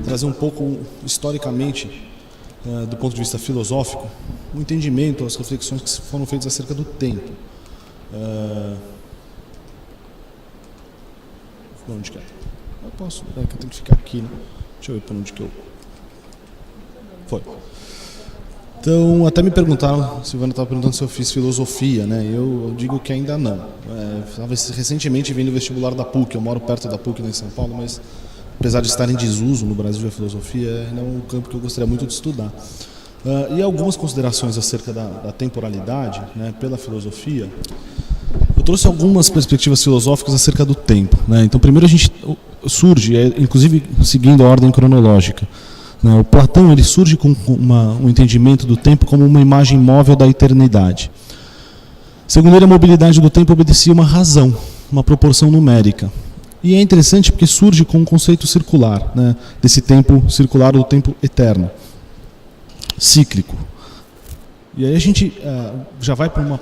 Trazer um pouco historicamente, do ponto de vista filosófico, o entendimento, as reflexões que foram feitas acerca do tempo. Onde que é? Eu posso, que eu tenho que ficar aqui, né? Deixa eu ver para onde que eu... Foi. Então, até me perguntaram, a Silvana estava perguntando se eu fiz filosofia, né? Eu digo que ainda não. Estava recentemente vindo o vestibular da PUC, eu moro perto da PUC, né, em São Paulo, mas apesar de estar em desuso no Brasil a filosofia, ainda é um campo que eu gostaria muito de estudar. E algumas considerações acerca da temporalidade, né, pela filosofia. Eu trouxe algumas perspectivas filosóficas acerca do tempo, né? Então, primeiro a gente surge, inclusive seguindo a ordem cronológica. O Platão ele surge com um entendimento do tempo como uma imagem móvel da eternidade. Segundo ele, a mobilidade do tempo obedecia uma razão, uma proporção numérica. E é interessante porque surge com um conceito circular, né, desse tempo circular, do tempo eterno, cíclico. E aí a gente já vai para uma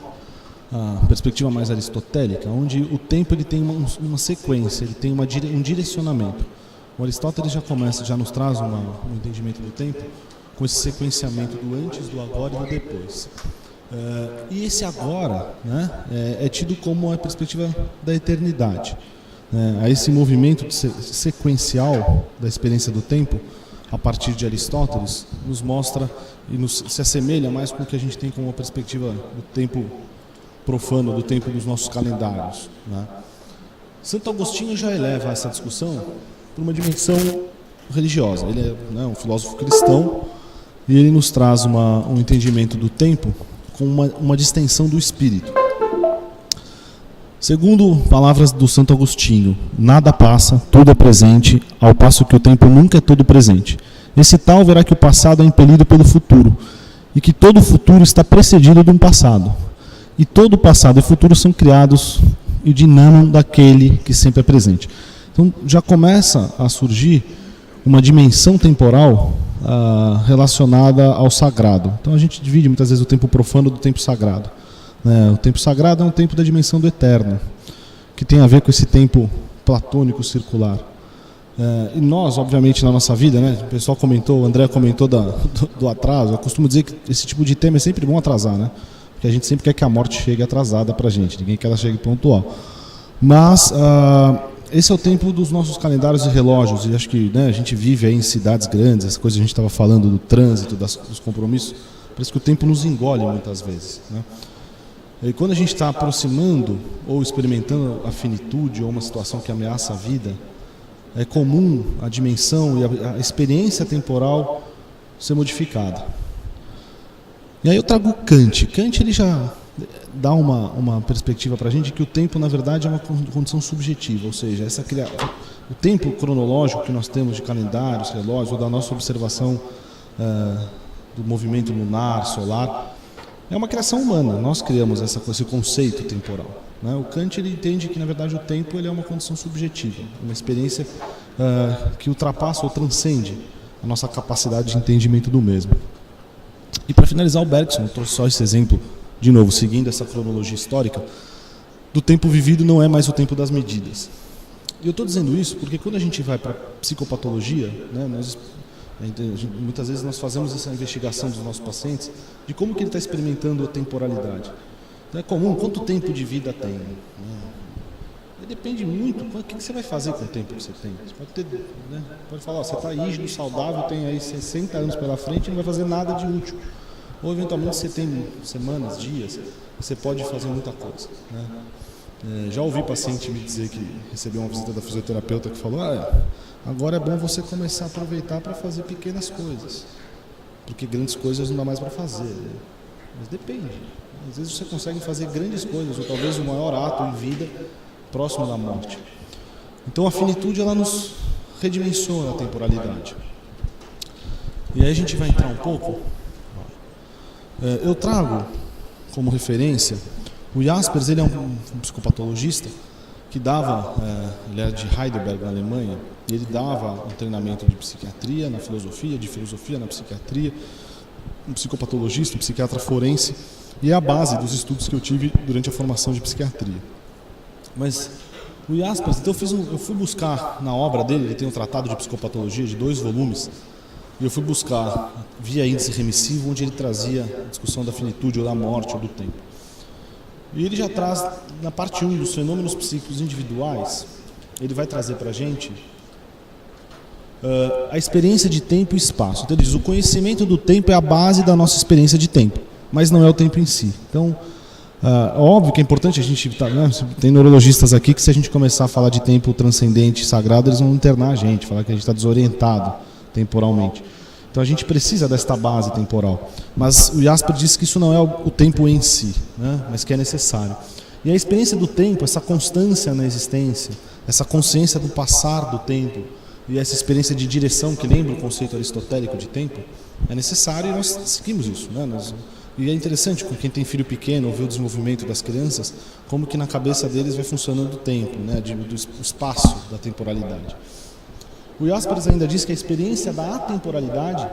perspectiva mais aristotélica, onde o tempo ele tem uma sequência, ele tem um direcionamento. O Aristóteles já nos traz um entendimento do tempo com esse sequenciamento do antes, do agora e do depois. E esse agora, né, é tido como a perspectiva da eternidade. A esse movimento sequencial da experiência do tempo, a partir de Aristóteles, nos mostra e se assemelha mais com o que a gente tem como uma perspectiva do tempo profano, do tempo dos nossos calendários, né? Santo Agostinho já eleva essa discussão para uma dimensão religiosa. Ele é um filósofo cristão e ele nos traz um entendimento do tempo com uma distensão do espírito. Segundo palavras do Santo Agostinho, nada passa, tudo é presente, ao passo que o tempo nunca é todo presente. Esse tal verá que o passado é impelido pelo futuro e que todo o futuro está precedido de um passado. E todo o passado e futuro são criados e dinamam daquele que sempre é presente. Então já começa a surgir uma dimensão temporal relacionada ao sagrado. Então a gente divide muitas vezes o tempo profano do tempo sagrado. O tempo sagrado é um tempo da dimensão do eterno, que tem a ver com esse tempo platônico circular. E nós, obviamente, na nossa vida, né, o pessoal comentou, o André comentou do atraso. Eu costumo dizer que esse tipo de tema é sempre bom atrasar, né? Porque a gente sempre quer que a morte chegue atrasada para a gente, ninguém quer que ela chegue pontual. Mas esse é o tempo dos nossos calendários e relógios, e acho que, né, a gente vive aí em cidades grandes, essa coisa que a gente estava falando do trânsito, dos compromissos, parece que o tempo nos engole muitas vezes, né? E quando a gente está aproximando ou experimentando a finitude ou uma situação que ameaça a vida, é comum a dimensão e a experiência temporal ser modificada. E aí eu trago Kant. Kant ele já dá uma perspectiva para a gente que o tempo, na verdade, é uma condição subjetiva, ou seja, o tempo cronológico que nós temos de calendários, relógios, ou da nossa observação do movimento lunar, solar, é uma criação humana. Nós criamos esse conceito temporal, né? O Kant ele entende que, na verdade, o tempo ele é uma condição subjetiva, uma experiência que ultrapassa ou transcende a nossa capacidade de entendimento do mesmo. E para finalizar, o Bergson trouxe só esse exemplo, de novo, seguindo essa cronologia histórica, do tempo vivido não é mais o tempo das medidas. E eu estou dizendo isso porque quando a gente vai para a psicopatologia, né, muitas vezes nós fazemos essa investigação dos nossos pacientes de como que ele está experimentando a temporalidade. Então é comum, quanto tempo de vida tem? Depende muito, o que você vai fazer com o tempo que você tem? Você pode ter, né, pode falar, você está rígido, saudável, tem aí 60 anos pela frente e não vai fazer nada de útil. Ou eventualmente você tem semanas, dias, você pode fazer muita coisa, né? Já ouvi paciente me dizer que recebeu uma visita da fisioterapeuta que falou: agora é bom você começar a aproveitar para fazer pequenas coisas, porque grandes coisas não dá mais para fazer, né? Mas depende. Às vezes você consegue fazer grandes coisas, ou talvez o maior ato em vida próximo da morte. Então a finitude ela nos redimensiona a temporalidade. E aí a gente vai entrar um pouco. Eu trago como referência o Jaspers. Ele é um psicopatologista que dava, ele era de Heidelberg, na Alemanha, e ele dava um treinamento de psiquiatria na filosofia, de filosofia na psiquiatria, um psicopatologista, um psiquiatra forense, e é a base dos estudos que eu tive durante a formação de psiquiatria. Mas O Jaspers, então eu fui buscar na obra dele, ele tem um tratado de psicopatologia de 2 volumes, e eu fui buscar via índice remissivo, onde ele trazia a discussão da finitude ou da morte ou do tempo. E ele já traz, na parte 1 dos fenômenos psíquicos individuais, ele vai trazer para a gente a experiência de tempo e espaço. Então ele diz, o conhecimento do tempo é a base da nossa experiência de tempo, mas não é o tempo em si. Então, óbvio que é importante a gente, né, tem neurologistas aqui que se a gente começar a falar de tempo transcendente, sagrado, eles vão internar a gente, falar que a gente está desorientado temporalmente. Então a gente precisa desta base temporal. Mas o Jaspers diz que isso não é o tempo em si, né, mas que é necessário. E a experiência do tempo, essa constância na existência, essa consciência do passar do tempo, e essa experiência de direção, que lembra o conceito aristotélico de tempo, é necessário e nós seguimos isso, né? E é interessante, com quem tem filho pequeno, ouvir o desenvolvimento das crianças, como que na cabeça deles vai funcionando o tempo, né? Do espaço, da temporalidade. O Jaspers ainda diz que a experiência da atemporalidade,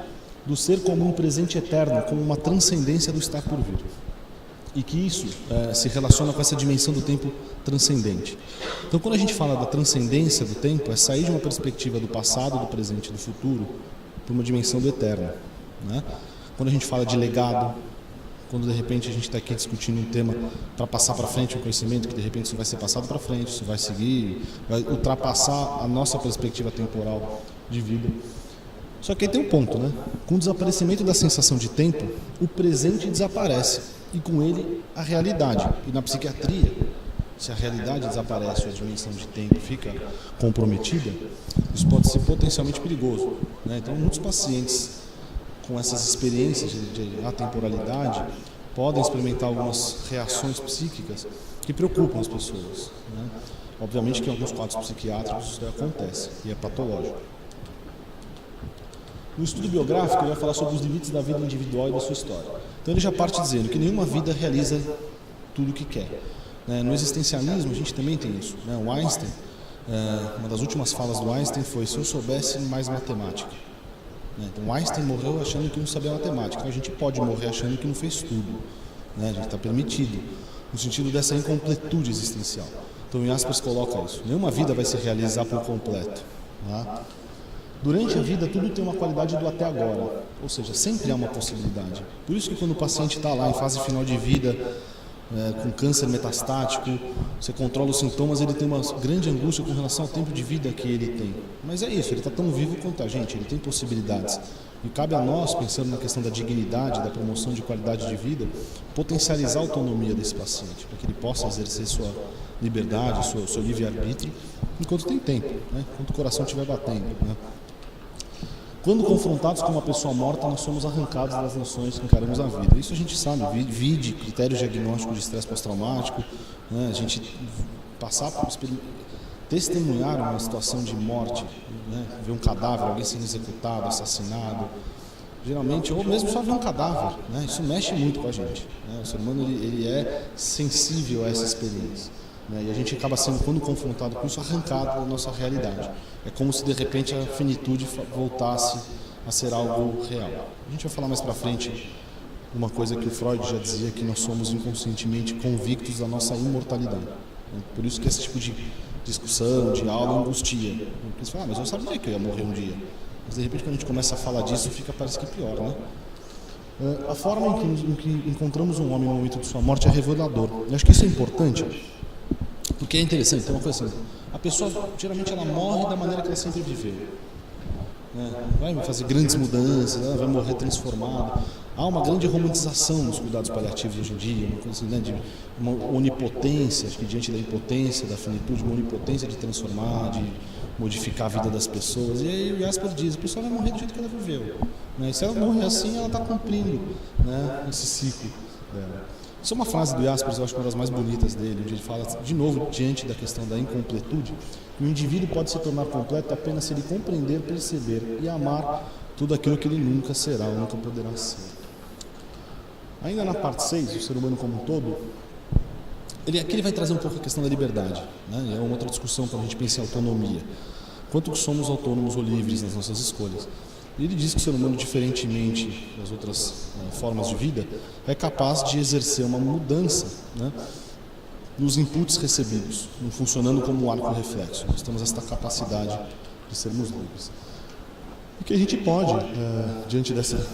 do ser como um presente eterno, como uma transcendência do estar por vir. E que isso se relaciona com essa dimensão do tempo transcendente. Então, quando a gente fala da transcendência do tempo, é sair de uma perspectiva do passado, do presente e do futuro para uma dimensão do eterno, né? Quando a gente fala de legado, quando de repente a gente está aqui discutindo um tema para passar para frente um conhecimento, que de repente isso vai ser passado para frente, isso vai seguir, vai ultrapassar a nossa perspectiva temporal de vida. Só que aí tem um ponto, né? Com o desaparecimento da sensação de tempo, o presente desaparece. E com ele a realidade. E na psiquiatria, se a realidade desaparece ou a dimensão de tempo fica comprometida, isso pode ser potencialmente perigoso, né? Então muitos pacientes com essas experiências de atemporalidade podem experimentar algumas reações psíquicas que preocupam as pessoas, né? Obviamente que em alguns quadros psiquiátricos isso acontece e é patológico. No estudo biográfico, ele vai falar sobre os limites da vida individual e da sua história. Então ele já parte dizendo que nenhuma vida realiza tudo o que quer. No existencialismo a gente também tem isso, né? O Einstein, uma das últimas falas do Einstein foi: se eu soubesse mais matemática. Então o Einstein morreu achando que não sabia matemática. A gente pode morrer achando que não fez tudo, né? A gente está permitido, no sentido dessa incompletude existencial. Então o Jaspers coloca isso: nenhuma vida vai se realizar por completo, tá? Durante a vida, tudo tem uma qualidade do até agora, ou seja, sempre há uma possibilidade. Por isso que quando o paciente está lá em fase final de vida, com câncer metastático, você controla os sintomas, ele tem uma grande angústia com relação ao tempo de vida que ele tem. Mas é isso, ele está tão vivo quanto a gente, ele tem possibilidades. E cabe a nós, pensando na questão da dignidade, da promoção de qualidade de vida, potencializar a autonomia desse paciente, para que ele possa exercer sua liberdade, seu livre-arbítrio, enquanto tem tempo, né? Enquanto o coração estiver batendo, né? Quando confrontados com uma pessoa morta, nós somos arrancados das noções que encaramos a vida. Isso a gente sabe, vide critérios diagnósticos de estresse pós-traumático, né? A gente passar por testemunhar uma situação de morte, né? Ver um cadáver, alguém sendo executado, assassinado, geralmente, ou mesmo só ver um cadáver, né? Isso mexe muito com a gente, né? O ser humano ele é sensível a essa experiência. E a gente acaba sendo, quando confrontado com isso, arrancado da nossa realidade. É como se de repente a finitude voltasse a ser algo real. A gente vai falar mais para frente uma coisa que o Freud já dizia, que nós somos inconscientemente convictos da nossa imortalidade. Por isso que esse tipo de discussão, de aula, angustia. Porque você fala: mas eu sabia que eu ia morrer um dia. Mas de repente quando a gente começa a falar disso, parece que pior, né? A forma em que encontramos um homem no momento de sua morte é revelador. Eu acho que isso é importante, porque é interessante, tem uma coisa assim: a pessoa geralmente ela morre da maneira que ela sempre viveu, né? Vai fazer grandes mudanças, ela vai morrer transformada. Há uma grande romantização nos cuidados paliativos hoje em dia, uma coisa assim, né? De uma onipotência, acho que diante da impotência, da finitude, uma onipotência de transformar, de modificar a vida das pessoas. E aí o Jaspers diz: a pessoa vai morrer do jeito que ela viveu, né? E se ela morrer assim, ela está cumprindo, né, esse ciclo dela. Isso é uma frase do Jaspers, eu acho uma das mais bonitas dele, onde ele fala, de novo, diante da questão da incompletude, que o indivíduo pode se tornar completo apenas se ele compreender, perceber e amar tudo aquilo que ele nunca será ou nunca poderá ser. Ainda na parte 6, o ser humano como um todo, aqui ele vai trazer um pouco a questão da liberdade, né? É uma outra discussão quando a gente pensa em autonomia. Quanto que somos autônomos ou livres nas nossas escolhas? E ele diz que o ser humano, diferentemente das outras formas de vida, é capaz de exercer uma mudança, né, nos inputs recebidos, não funcionando como um arco reflexo. Nós temos esta capacidade de sermos livres. E que a gente pode, diante dessa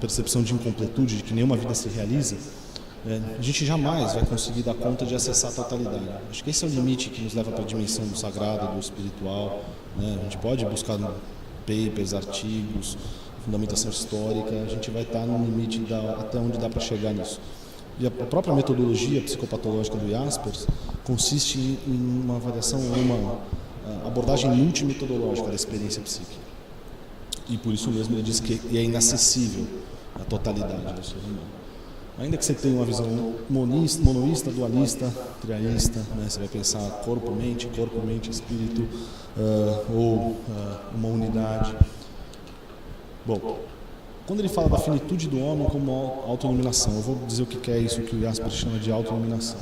percepção de incompletude, de que nenhuma vida se realiza, a gente jamais vai conseguir dar conta de acessar a totalidade. Acho que esse é o limite que nos leva para a dimensão do sagrado, do espiritual. A gente pode buscar papers, artigos, fundamentação histórica, a gente vai estar no limite até onde dá para chegar nisso. E a própria metodologia psicopatológica do Jaspers consiste em uma avaliação, uma abordagem multimetodológica da experiência psíquica. E por isso mesmo ele diz que é inacessível a totalidade do ser humano. Ainda que você tenha uma visão monoísta, dualista, triaísta, você vai pensar corpo-mente, espírito, ou uma unidade. Bom, quando ele fala da finitude do homem como autoiluminação, eu vou dizer o que é isso que o Jaspers chama de autoiluminação.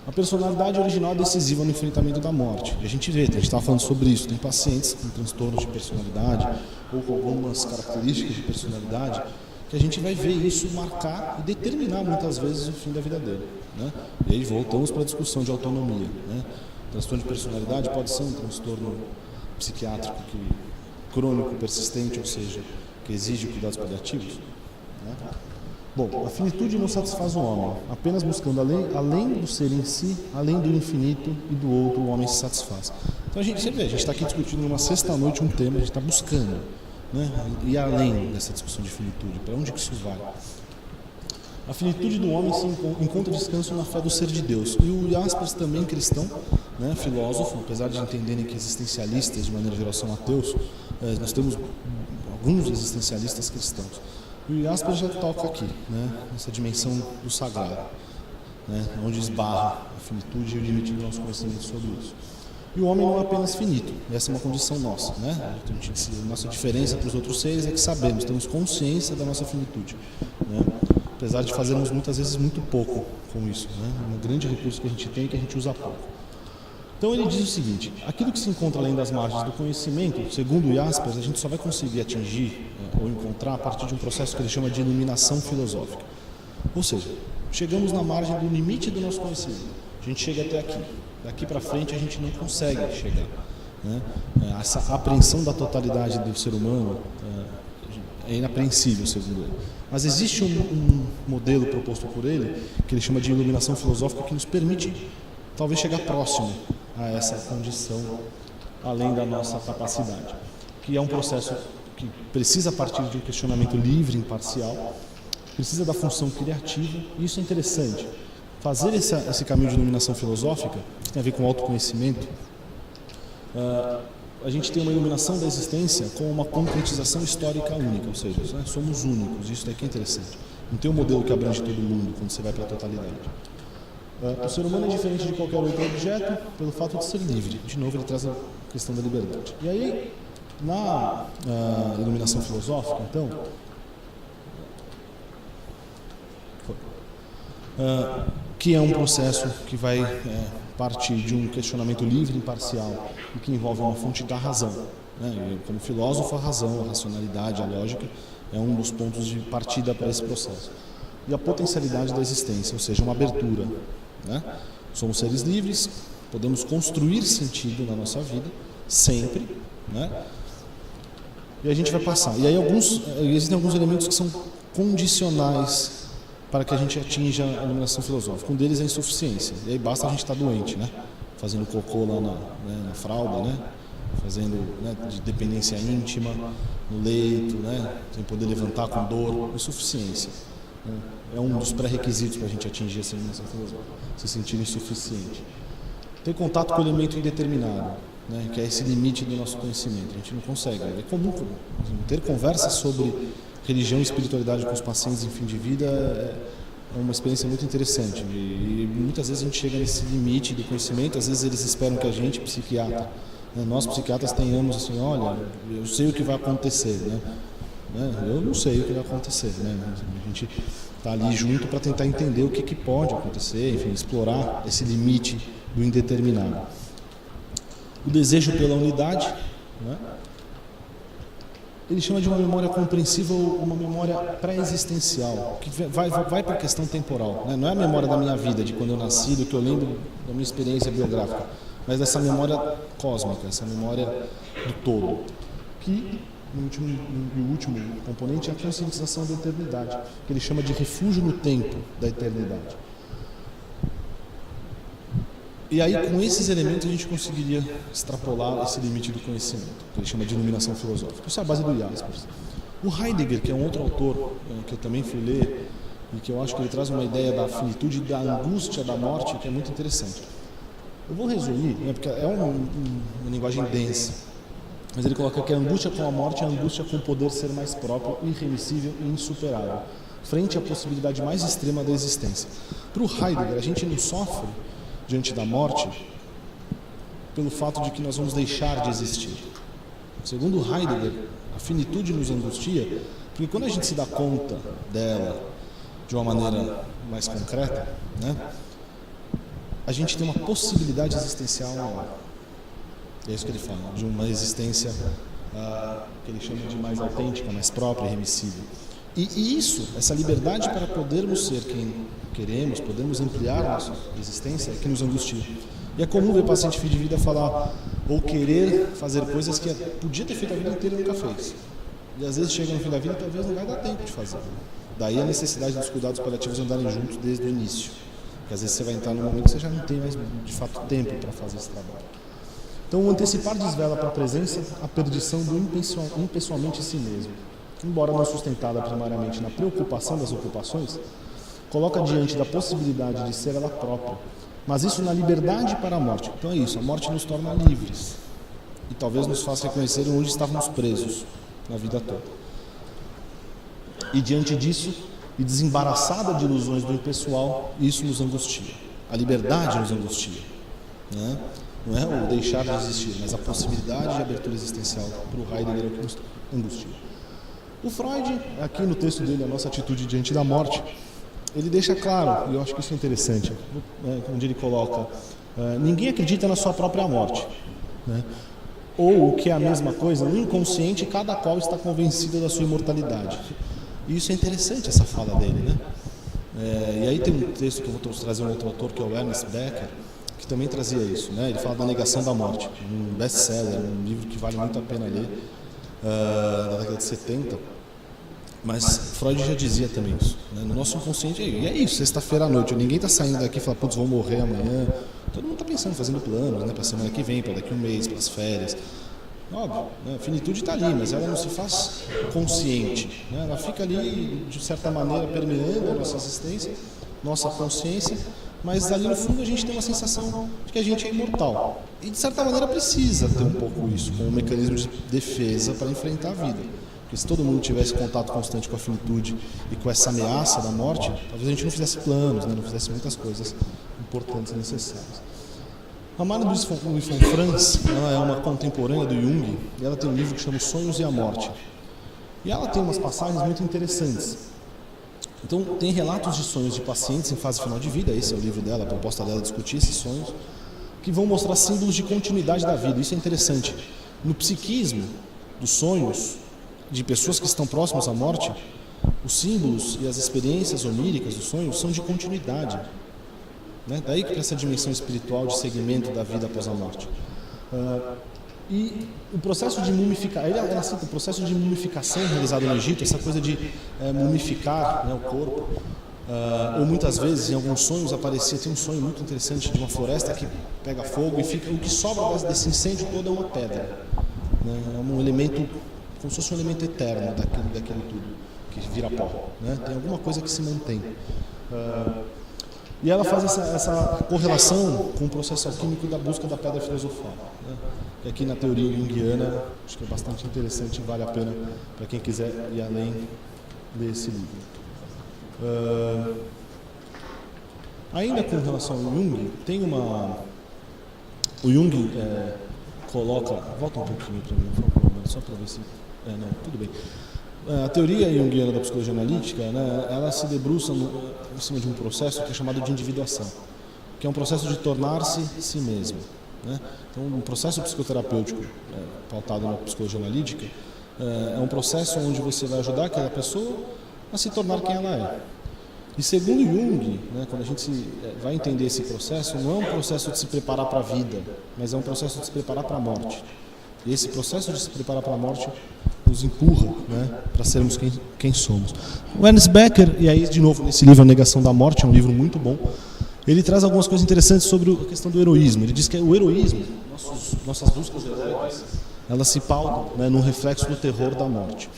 A personalidade original é decisiva no enfrentamento da morte. E a gente estava falando sobre isso, tem pacientes com transtornos de personalidade ou com algumas características de personalidade que a gente vai ver isso marcar e determinar muitas vezes o fim da vida dele. E aí voltamos para a discussão de autonomia. Transtorno de personalidade pode ser um transtorno psiquiátrico crônico, persistente, ou seja, que exige cuidados paliativos. Bom, a finitude não satisfaz o homem, apenas buscando além do ser em si, além do infinito e do outro, o homem se satisfaz. Então a gente está aqui discutindo numa sexta-noite um tema, a gente está buscando, e além dessa discussão de finitude, para onde que isso vai? A finitude do homem se encontra descanso na fé do ser de Deus. E o Jaspers também cristão, filósofo, apesar de entenderem que existencialistas, de maneira geral, são ateus, nós temos alguns existencialistas cristãos. E o Jaspers já toca aqui, nessa dimensão do sagrado, onde esbarra a finitude e o limite do nosso conhecimento sobre isso. E o homem não é apenas finito, essa é uma condição nossa. A nossa diferença para os outros seres é que sabemos, temos consciência da nossa finitude. Apesar de fazermos muitas vezes muito pouco com isso. Um grande recurso que a gente tem é que a gente usa pouco. Então ele diz o seguinte: aquilo que se encontra além das margens do conhecimento, segundo o Jaspers, a gente só vai conseguir atingir ou encontrar a partir de um processo que ele chama de iluminação filosófica. Ou seja, chegamos na margem do limite do nosso conhecimento. A gente chega até aqui. Daqui para frente a gente não consegue chegar. Essa apreensão da totalidade do ser humano é inapreensível, segundo ele. Mas existe um modelo proposto por ele, que ele chama de iluminação filosófica, que nos permite talvez chegar próximo a essa condição, além da nossa capacidade, que é um processo que precisa partir de um questionamento livre, imparcial, precisa da função criativa, e isso é interessante. Fazer esse caminho de iluminação filosófica, que tem a ver com autoconhecimento, a gente tem uma iluminação da existência com uma concretização histórica única, ou seja, somos únicos, isso daqui é interessante. Não tem um modelo que abrange todo mundo quando você vai para a totalidade. O ser humano é diferente de qualquer outro objeto pelo fato de ser livre. De novo, ele traz a questão da liberdade. E aí, na iluminação filosófica, então, que é um processo que vai partir de um questionamento livre, imparcial, e que envolve uma fonte da razão. Como filósofo, a razão, a racionalidade, a lógica, é um dos pontos de partida para esse processo. E a potencialidade da existência, ou seja, uma abertura. Somos seres livres, podemos construir sentido na nossa vida, sempre, e a gente vai passar. E aí existem alguns elementos que são condicionais para que a gente atinja a iluminação filosófica. Um deles é a insuficiência. E aí basta a gente estar doente, fazendo cocô lá na fralda, fazendo de dependência íntima, no leito, sem poder levantar com dor. Insuficiência. É um dos pré-requisitos para a gente atingir essa iluminação filosófica. Se sentir insuficiente. Ter contato com o elemento indeterminado, que é esse limite do nosso conhecimento. A gente não consegue. É comum ter conversas sobre religião e espiritualidade com os pacientes em fim de vida é uma experiência muito interessante. E muitas vezes a gente chega nesse limite do conhecimento, às vezes eles esperam que a gente, psiquiatra, nós psiquiatras tenhamos assim, olha, eu sei o que vai acontecer, eu não sei o que vai acontecer, a gente está ali junto para tentar entender o que pode acontecer, enfim, explorar esse limite do indeterminado. O desejo pela unidade, ele chama de uma memória compreensiva ou uma memória pré-existencial, que vai para a questão temporal, né? Não é a memória da minha vida, de quando eu nasci, do que eu lembro da minha experiência biográfica, mas dessa memória cósmica, essa memória do todo, que o último componente é a conscientização da eternidade, que ele chama de refúgio no tempo da eternidade. E aí, com esses elementos, a gente conseguiria extrapolar esse limite do conhecimento, que ele chama de iluminação filosófica. Isso é a base do Jaspers. O Heidegger, que é um outro autor que eu também fui ler, e que eu acho que ele traz uma ideia da finitude e da angústia da morte, que é muito interessante. Eu vou resumir, porque é uma linguagem densa, mas ele coloca que a angústia com a morte é a angústia com o poder ser mais próprio, irremissível e insuperável, frente à possibilidade mais extrema da existência. Para o Heidegger, a gente não sofre diante da morte pelo fato de que nós vamos deixar de existir. Segundo Heidegger, a finitude nos angustia, porque quando a gente se dá conta dela de uma maneira mais concreta, né, a gente tem uma possibilidade existencial maior. É isso que ele fala, de uma existência que ele chama de mais autêntica, mais própria, irremissível. E isso, essa liberdade para podermos ser quem queremos, podermos ampliar nossa existência, é que nos angustia. E é comum ver paciente fim de vida falar ou querer fazer coisas que podia ter feito a vida inteira e nunca fez. E às vezes chega no fim da vida e talvez não vai dar tempo de fazer. Daí a necessidade dos cuidados paliativos andarem juntos desde o início. Porque às vezes você vai entrar num momento que você já não tem mais, de fato, tempo para fazer esse trabalho. Então, o antecipar desvela para a presença a perdição do impessoalmente si mesmo. Embora não sustentada primariamente na preocupação das ocupações, coloca diante da possibilidade de ser ela própria, mas isso na liberdade para a morte. Então é isso, a morte nos torna livres e talvez nos faça reconhecer onde estávamos presos na vida toda. E diante disso, e desembaraçada de ilusões do impessoal, isso nos angustia. A liberdade nos angustia, né? Não é o deixar de existir, mas a possibilidade de abertura existencial para o Heidegger é o que nos angustia. O Freud, aqui no texto dele, A Nossa Atitude Diante da Morte, ele deixa claro, e eu acho que isso é interessante, onde ele coloca, ninguém acredita na sua própria morte, né? Ou, o que é a mesma coisa, no inconsciente cada qual está convencido da sua imortalidade. E isso é interessante, essa fala dele, né? E aí tem um texto que eu vou trazer um outro autor, que é o Ernest Becker, que também trazia isso, né? Ele fala da negação da morte, um best-seller, um livro que vale muito a pena ler, da década de 70, mas Freud já dizia também isso, né? No nosso inconsciente, e é isso, sexta-feira à noite, ninguém está saindo daqui e fala, putz, vou morrer amanhã, todo mundo está pensando, fazendo planos, né? Para a semana que vem, para daqui a um mês, para as férias, óbvio, né? A finitude está ali, mas ela não se faz consciente, né? Ela fica ali, de certa maneira, permeando a nossa existência, nossa consciência, mas ali no fundo a gente tem uma sensação de que a gente é imortal. E de certa maneira precisa ter um pouco isso, como um mecanismo de defesa para enfrentar a vida. Porque se todo mundo tivesse contato constante com a finitude e com essa ameaça da morte, talvez a gente não fizesse planos, né? Não fizesse muitas coisas importantes e necessárias. A Marne Louise von Franz, ela é uma contemporânea do Jung, e ela tem um livro que chama Os Sonhos e a Morte. E ela tem umas passagens muito interessantes. Então, tem relatos de sonhos de pacientes em fase final de vida, esse é o livro dela, a proposta dela é discutir esses sonhos, que vão mostrar símbolos de continuidade da vida. Isso é interessante. No psiquismo dos sonhos, de pessoas que estão próximas à morte, os símbolos e as experiências oníricas dos sonhos são de continuidade, né? Daí que tem essa dimensão espiritual de segmento da vida após a morte. E o processo de mumificação, ela cita o processo de mumificação realizado no Egito, essa coisa de mumificar, né, o corpo, ou muitas vezes em alguns sonhos aparecia, tem um sonho muito interessante de uma floresta que pega fogo e fica, o que sobra desse incêndio todo é uma pedra, né, é um elemento, como se fosse um elemento eterno daquilo tudo, que vira pó, né, tem alguma coisa que se mantém. E ela faz essa correlação com o processo alquímico da busca da pedra filosofal, né? E aqui na teoria junguiana, acho que é bastante interessante e vale a pena para quem quiser ir além desse livro. Ainda com relação ao Jung, tem uma... O Jung coloca... Volta um pouquinho para mim, por favor, só para ver se... não, tudo bem. A teoria junguiana da psicologia analítica, né, ela se debruça em cima de um processo que é chamado de individuação, que é um processo de tornar-se si mesmo, né? Então, um processo psicoterapêutico pautado na psicologia analítica É um processo onde você vai ajudar aquela pessoa a se tornar quem ela é. E segundo Jung, né, quando a gente vai entender esse processo, não é um processo de se preparar para a vida, mas é um processo de se preparar para a morte. E esse processo de se preparar para a morte nos empurra, né, para sermos quem somos. O Ernest Becker, e aí de novo nesse livro A Negação da Morte, é um livro muito bom, ele traz algumas coisas interessantes sobre a questão do heroísmo. Ele diz que o heroísmo, nossas buscas heróicas, elas se pautam, né, no reflexo do terror da morte.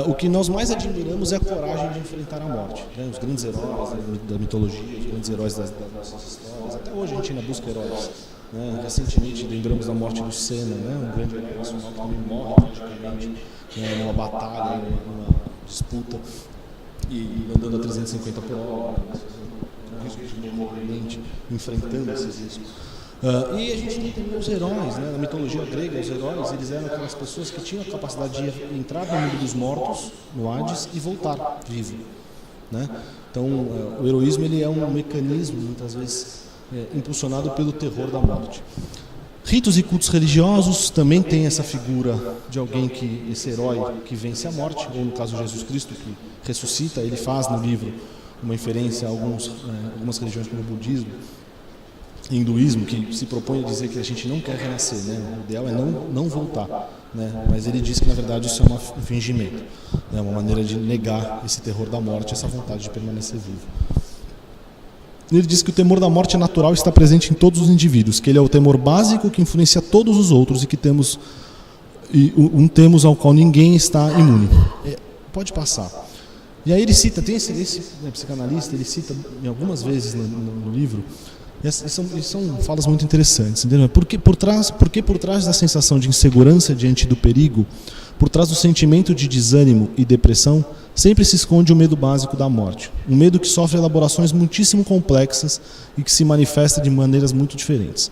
O que nós mais admiramos é a coragem de enfrentar a morte, né? Os grandes heróis da mitologia, os grandes heróis das nossas histórias. Até hoje a gente ainda busca heróis, né? Recentemente lembramos da morte do Senna, né? Um grande herói nacional que também morre tragicamente, né? Numa batalha, numa disputa, e andando a 350 por hora, com risco de morrer enfrentando esses riscos. E a gente tem também os heróis, né? Na mitologia grega, os heróis, eles eram aquelas pessoas que tinham a capacidade de entrar no mundo dos mortos, no Hades, e voltar vivo, né? Então, o heroísmo ele é um mecanismo, muitas vezes, impulsionado pelo terror da morte. Ritos e cultos religiosos também tem essa figura de alguém que, esse herói que vence a morte, ou no caso Jesus Cristo, que ressuscita. Ele faz no livro uma inferência a algumas religiões como o budismo, hinduísmo, que se propõe a dizer que a gente não quer renascer, né? O ideal é não voltar, né? Mas ele diz que na verdade isso é um fingimento, né? Uma maneira de negar esse terror da morte, essa vontade de permanecer vivo. Ele diz que o temor da morte é natural e está presente em todos os indivíduos, que ele é o temor básico que influencia todos os outros e que temos ao qual ninguém está imune. Pode passar. E aí ele cita, tem esse psicanalista, ele cita algumas vezes no livro. E são falas muito interessantes, entendeu? Porque por trás da sensação de insegurança diante do perigo, por trás do sentimento de desânimo e depressão, sempre se esconde o medo básico da morte. Um medo que sofre elaborações muitíssimo complexas e que se manifesta de maneiras muito diferentes.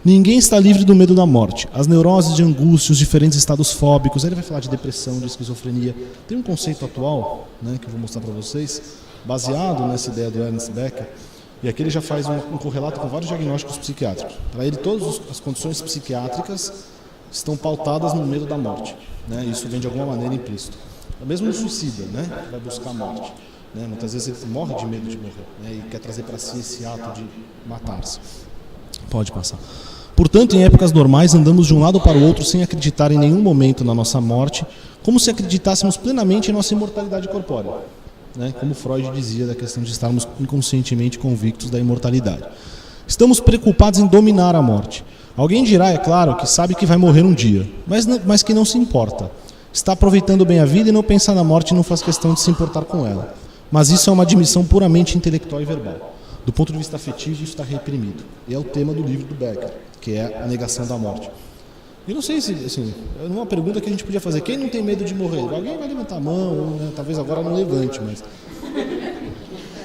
Ninguém está livre do medo da morte. As neuroses de angústia, os diferentes estados fóbicos, aí ele vai falar de depressão, de esquizofrenia. Tem um conceito atual, né, que eu vou mostrar para vocês, baseado nessa ideia do Ernest Becker. E aqui ele já faz um correlato com vários diagnósticos psiquiátricos. Para ele, todas as condições psiquiátricas estão pautadas no medo da morte, né? Isso vem de alguma maneira implícito. Mesmo no suicida, né, que vai buscar a morte, né? Muitas vezes ele morre de medo de morrer, né, e quer trazer para si esse ato de matar-se. Pode passar. Portanto, em épocas normais, andamos de um lado para o outro sem acreditar em nenhum momento na nossa morte, como se acreditássemos plenamente em nossa imortalidade corpórea. Né, como Freud dizia da questão de estarmos inconscientemente convictos da imortalidade. Estamos preocupados em dominar a morte. Alguém dirá, é claro, que sabe que vai morrer um dia, mas que não se importa. Está aproveitando bem a vida e não pensa na morte e não faz questão de se importar com ela. Mas isso é uma admissão puramente intelectual e verbal. Do ponto de vista afetivo, isso está reprimido. E é o tema do livro do Becker, que é a negação da morte. Eu não sei se, assim, é uma pergunta que a gente podia fazer. Quem não tem medo de morrer? Alguém vai levantar a mão, né? Talvez agora não levante,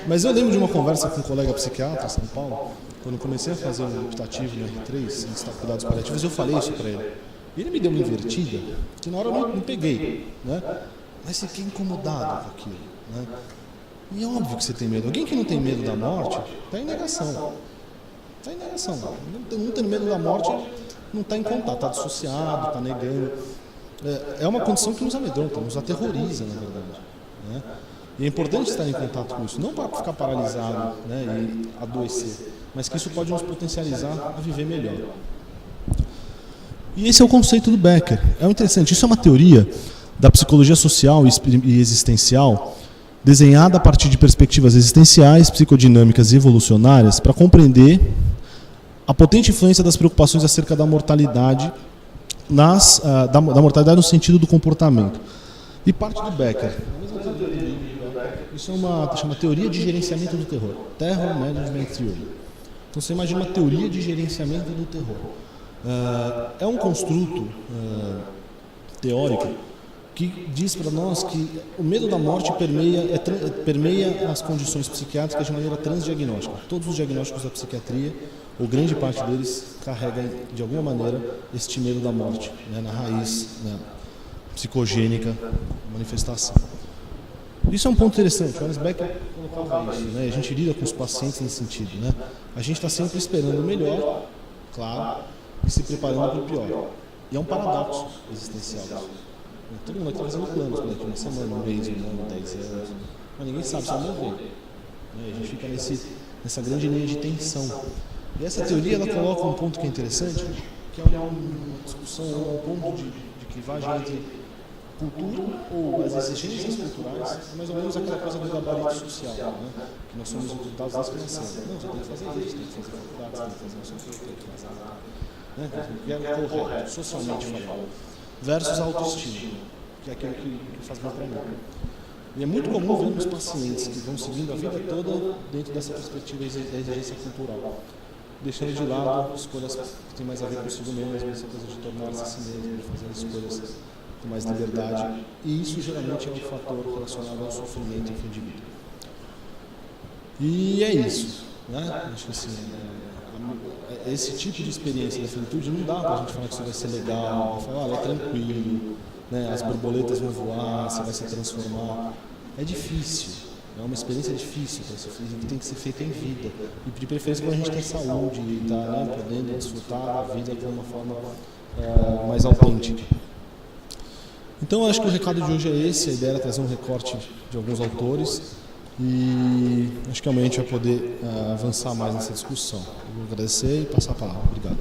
mas eu lembro de uma conversa com um colega psiquiatra em São Paulo, quando eu comecei a fazer um optativo no R3, em cuidados paliativos, eu falei isso para ele. E ele me deu uma invertida, que na hora eu não peguei, né? Mas fiquei incomodado com aquilo, né? E é óbvio que você tem medo. Alguém que não tem medo da morte está em negação. Está em negação. Não tendo medo da morte não está em contato, está dissociado, está negando. É uma condição que nos amedronta, nos aterroriza, na verdade, né? E é importante estar em contato com isso, não para ficar paralisado, né, e adoecer, mas que isso pode nos potencializar a viver melhor. E esse é o conceito do Becker. É interessante, isso é uma teoria da psicologia social e existencial, desenhada a partir de perspectivas existenciais, psicodinâmicas e evolucionárias, para compreender a potente influência das preocupações acerca da mortalidade, da mortalidade no sentido do comportamento. E parte do Becker. Isso é chama teoria de gerenciamento do terror. Terror Management Theory. Então você imagina uma teoria de gerenciamento do terror. É um construto teórico que diz para nós que o medo da morte permeia as condições psiquiátricas de maneira transdiagnóstica. Todos os diagnósticos da psiquiatria, ou grande parte deles, carrega de alguma maneira este medo da morte, né, na raiz, na psicogênica manifestação. Isso é um ponto interessante. O Ernest Becker colocava isso, né? A gente lida com os pacientes nesse sentido, né? A gente está sempre esperando o melhor, claro, e se preparando para o pior. E é um paradoxo existencial. Todo mundo está fazendo planos para daqui uma semana, um mês, um ano, 10 anos, mas ninguém sabe se vai morrer. A gente fica nessa grande linha de tensão. E essa teoria ela coloca um ponto que é interessante, que é uma discussão, um ponto de clivagem entre cultura ou as exigências culturais, é mais ou menos aquela coisa do gabarito social, né? Que nós somos resultados da expansão. Não, você tem que fazer isso, tem que fazer faculdade, tem que fazer não sei o que, tem que fazer nada. Que é correto, socialmente falando. Versus a autoestima, que é aquilo que faz bem para mim. E é muito comum ver nos pacientes que vão seguindo a vida toda dentro dessa perspectiva da exigência cultural, deixando de lado escolhas que têm mais a ver consigo mesmo, essa coisa de tornar-se a si mesmo, de fazer escolhas com mais liberdade. E isso geralmente é um fator relacionado ao sofrimento e fim de vida. E é isso, né? Acho que assim, esse tipo de experiência da finitude não dá para a gente falar que isso vai ser legal, falar, é tranquilo, né? As borboletas vão voar, você vai se transformar. É difícil, é uma experiência difícil que tem que ser feita em vida. E de preferência quando a gente tem saúde e está podendo desfrutar da vida de uma forma mais autêntica. Então eu acho que o recado de hoje é esse, a ideia era trazer um recorte de alguns autores. E acho que amanhã a gente vai poder avançar mais nessa discussão. Eu vou agradecer e passar a palavra. Obrigado.